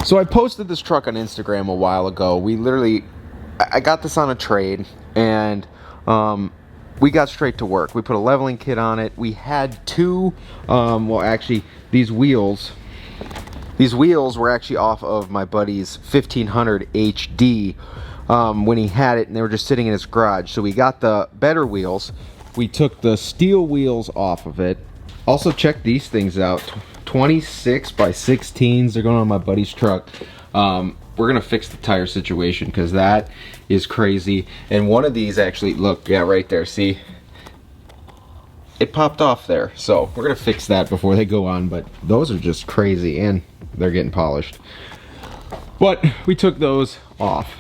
So I posted this truck on Instagram a while ago. I got this on a trade, and we got straight to work. We put a leveling kit on it. We had two, well actually these wheels were actually off of my buddy's 1500 HD when he had it, and they were just sitting in his garage. So we got the better wheels. We took the steel wheels off of it. Also check these things out. 26 by 16s. They're going on my buddy's truck. We're gonna fix the tire situation because that is crazy. And one of these actually, look, yeah, right there, see, it popped off there. So we're gonna fix that before they go on, but those are just crazy and they're getting polished. But we took those off.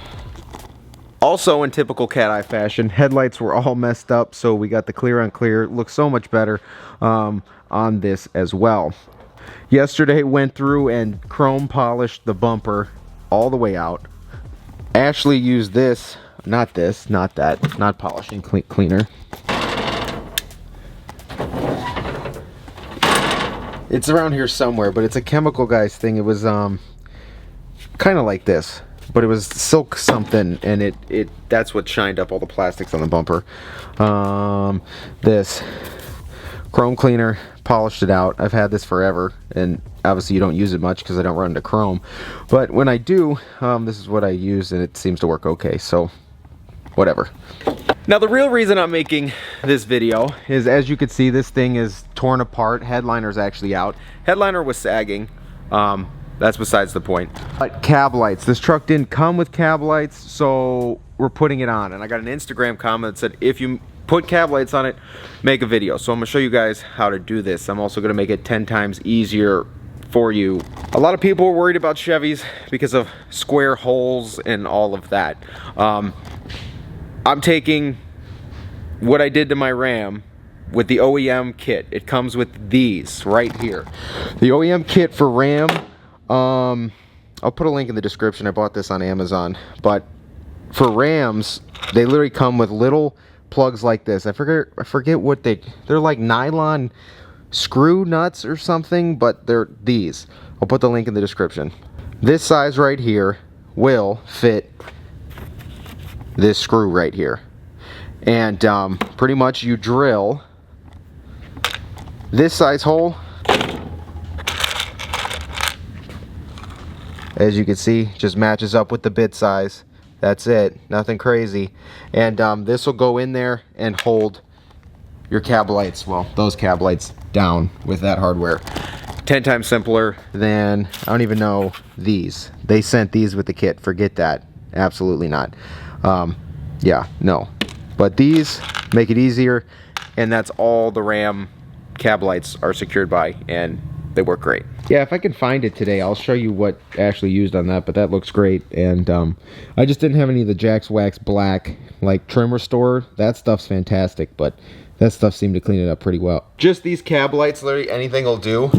Also, in typical cat eye fashion, headlights were all messed up, so we got the clear on clear. It looks so much better on this as well. Yesterday went through and chrome polished the bumper all the way out. Ashley used this, not that, not polishing cleaner. It's around here somewhere, but it's a chemical guy's thing. It was kind of like this, but it was silk something, and that's what shined up all the plastics on the bumper. This chrome cleaner polished it out. I've had this forever, and obviously you don't use it much because I don't run into chrome, but when I do, this is what I use, and it seems to work okay, so whatever. Now the real reason I'm making this video is, as you can see, this thing is torn apart. Headliner's actually out. Headliner was sagging. That's besides the point. But cab lights. This truck didn't come with cab lights, so we're putting it on. And I got an Instagram comment that said, if you put cab lights on it, make a video. So I'm gonna show you guys how to do this. I'm also gonna make it 10 times easier for you. A lot of people are worried about Chevys because of square holes and all of that. I'm taking what I did to my Ram with the OEM kit. It comes with these right here. The OEM kit for Ram, I'll put a link in the description. I bought this on Amazon. But for Rams, they literally come with little plugs like this. I forget what they're like nylon screw nuts or something, but they're these. I'll put the link in the description. This size right here will fit this screw right here, and pretty much you drill this size hole. As you can see, just matches up with the bit size. That's it, nothing crazy. And this will go in there and hold your cab lights, well, those cab lights down with that hardware. 10 times simpler than, I don't even know, these. They sent these with the kit. Forget that. Absolutely not. Yeah, no. But these make it easier, and that's all the Ram cab lights are secured by, and they work great. Yeah, if I can find it today, I'll show you what Ashley used on that, but that looks great. And I just didn't have any of the Jax Wax Black, like trim restore. That stuff's fantastic, but that stuff seemed to clean it up pretty well. Just these cab lights, literally anything will do.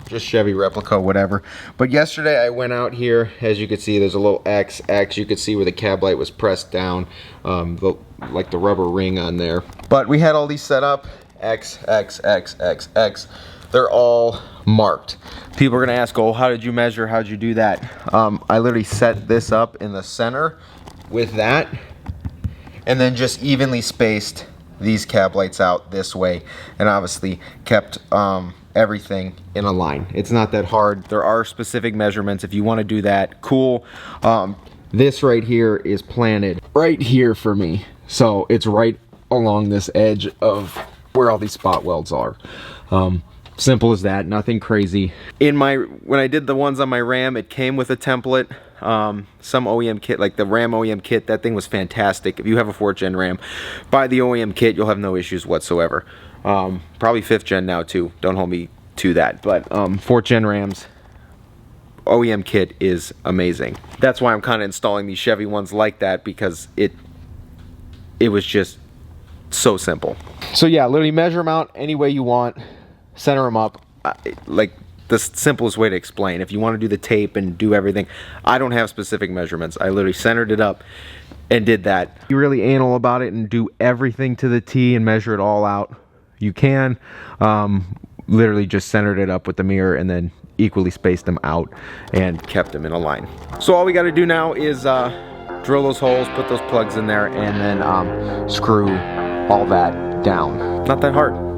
Just Chevy replica, whatever. But yesterday I went out here, as you can see, there's a little X. You could see where the cab light was pressed down, like the rubber ring on there. But we had all these set up, X. They're all marked. People are gonna ask, oh, how did you measure? How'd you do that? I literally set this up in the center with that, and then just evenly spaced these cab lights out this way, and obviously kept everything in a line. It's not that hard. There are specific measurements if you want to do that. Cool. This right here is planted right here for me, so it's right along this edge of where all these spot welds are. Simple as that, nothing crazy. When I did the ones on my Ram, it came with a template. Some OEM kit, like the Ram OEM kit, that thing was fantastic. If you have a 4th gen Ram, buy the OEM kit, you'll have no issues whatsoever. Probably 5th gen now too, don't hold me to that, but 4th gen Rams, OEM kit is amazing. That's why I'm kind of installing these Chevy ones like that, because it was just so simple. So yeah, literally measure them out any way you want, center them up, like the simplest way to explain. If you want to do the tape and do everything, I don't have specific measurements. I literally centered it up and did that. If you're really anal about it and do everything to the T and measure it all out, you can. Literally just centered it up with the mirror, and then equally spaced them out and kept them in a line. So all we got to do now is drill those holes, put those plugs in there, and then screw all that down. Not that hard.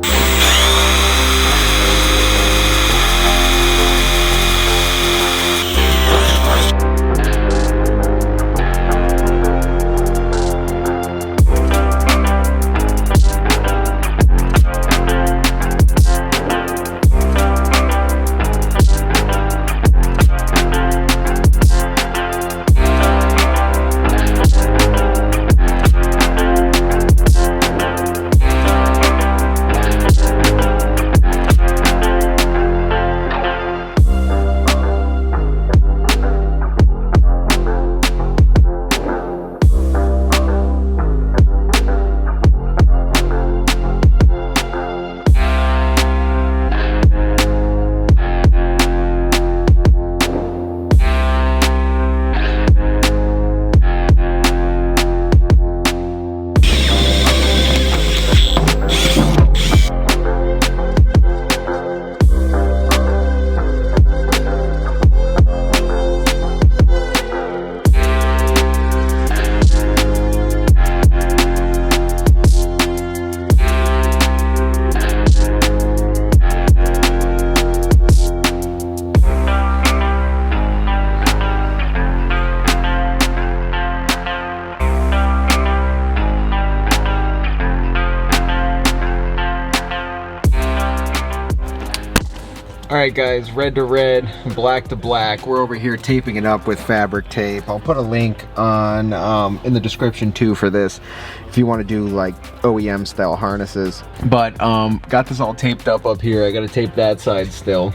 Alright guys, red to red, black to black. We're over here taping it up with fabric tape. I'll put a link on in the description too for this if you want to do like OEM style harnesses. But got this all taped up here. I got to tape that side still.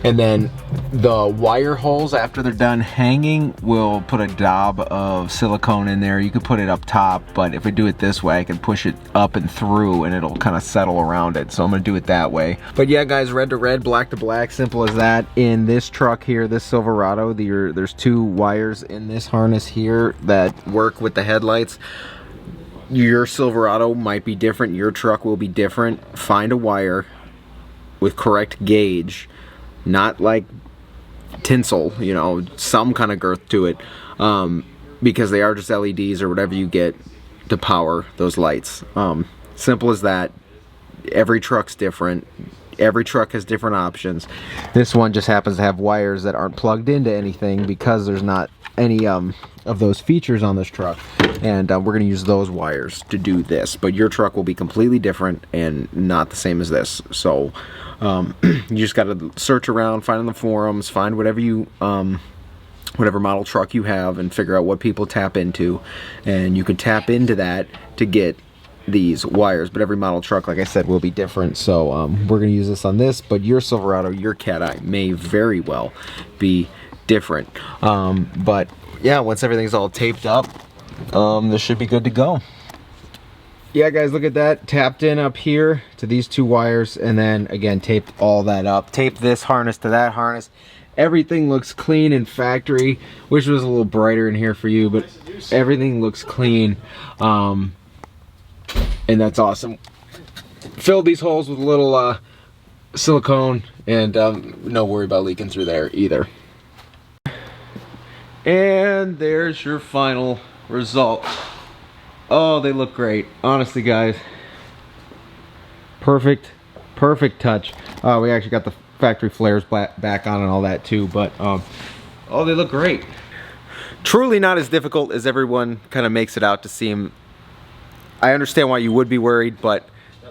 And then the wire holes, after they're done hanging, we'll put a daub of silicone in there. You could put it up top, but if I do it this way, I can push it up and through and it'll kind of settle around it. So I'm gonna do it that way. But yeah guys, red to red, black to black, simple as that. In this truck here, this Silverado, there's 2 wires in this harness here that work with the headlights. Your Silverado might be different, your truck will be different. Find a wire with correct gauge, not like tinsel, you know, some kind of girth to it, because they are just LEDs or whatever you get to power those lights. Simple as that. Every truck's different. Every truck has different options. This one just happens to have wires that aren't plugged into anything because there's not any of those features on this truck, and we're going to use those wires to do this. But your truck will be completely different and not the same as this. So you just got to search around, find on the forums, find whatever you whatever model truck you have, and figure out what people tap into, and you can tap into that to get these wires. But every model truck, like I said, will be different. So we're going to use this on this, but your Silverado, your Cat Eye may very well be different. But yeah, once everything's all taped up, this should be good to go. Yeah guys, look at that, tapped in up here to these 2 wires, and then again taped all that up. Taped this harness to that harness. Everything looks clean in factory. Wish it was a little brighter in here for you, but everything looks clean, and that's awesome. Filled these holes with a little silicone, and no worry about leaking through there either. And there's your final result. Oh, they look great. Honestly, guys. Perfect touch. We actually got the factory flares back on and all that too, but oh, they look great. Truly not as difficult as everyone kind of makes it out to seem. I understand why you would be worried, but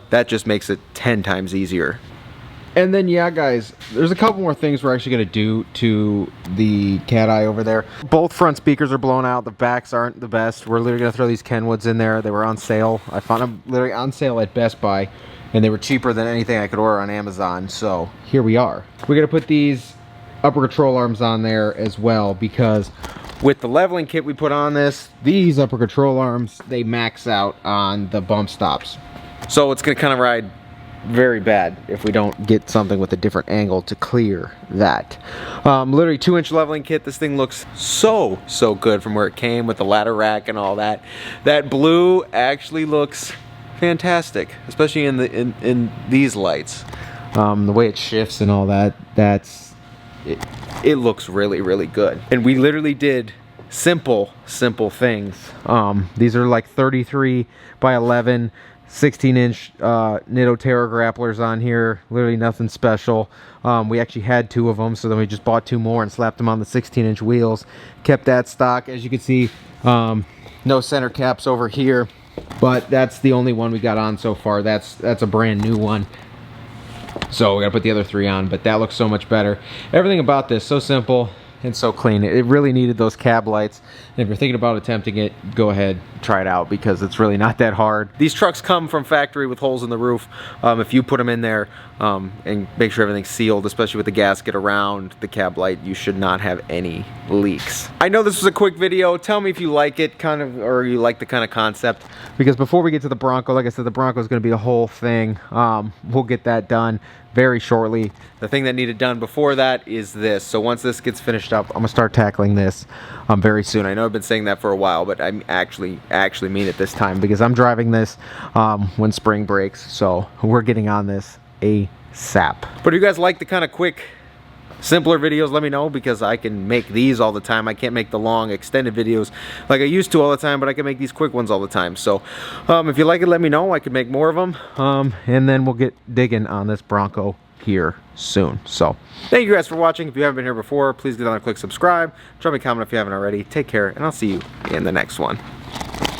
that just makes it 10 times easier. And then yeah guys, there's a couple more things we're actually going to do to the Cat Eye over there. Both front speakers are blown out, the backs aren't the best. We're literally going to throw these Kenwoods in there. They were on sale. I found them literally on sale at Best Buy, and they were cheaper than anything I could order on Amazon. So here we are. We're going to put these upper control arms on there as well, because with the leveling kit we put on this, these upper control arms, they max out on the bump stops. So it's going to kind of ride very bad if we don't get something with a different angle to clear that. Literally 2-inch leveling kit. This thing looks so good from where it came with the ladder rack and all that. That blue actually looks fantastic, especially in these lights. The way it shifts and all that, it looks really, really good. And we literally did simple things. These are like 33 by 11 16-inch Nitto Terra grapplers on here. Literally nothing special. We actually had 2 of them, so then we just bought 2 more and slapped them on the 16-inch wheels. Kept that stock. As you can see, no center caps over here, but that's the only one we got on so far. That's a brand new one. So we gotta put the other 3 on, but that looks so much better. Everything about this so simple and so clean. It really needed those cab lights. And if you're thinking about attempting it, go ahead, try it out, because it's really not that hard. These trucks come from factory with holes in the roof. If you put them in there and make sure everything's sealed, especially with the gasket around the cab light, you should not have any leaks. I know this was a quick video. Tell me if you like it, or you like the kind of concept, because before we get to the Bronco, like I said, the Bronco is going to be a whole thing. We'll get that done very shortly. The thing that needed done before that is this. So once this gets finished up, I'm gonna start tackling this very soon. I know I've been saying that for a while, but I actually mean it this time, because I'm driving this when spring breaks. So we're getting on this ASAP. But if you guys like the kind of quick, simpler videos, let me know, because I can make these all the time. I can't make the long extended videos like I used to all the time, but I can make these quick ones all the time. So if you like it, let me know. I can make more of them, and then we'll get digging on this Bronco here soon. So thank you guys for watching. If you haven't been here before, please get on and click subscribe. Drop me a comment if you haven't already. Take care, and I'll see you in the next one.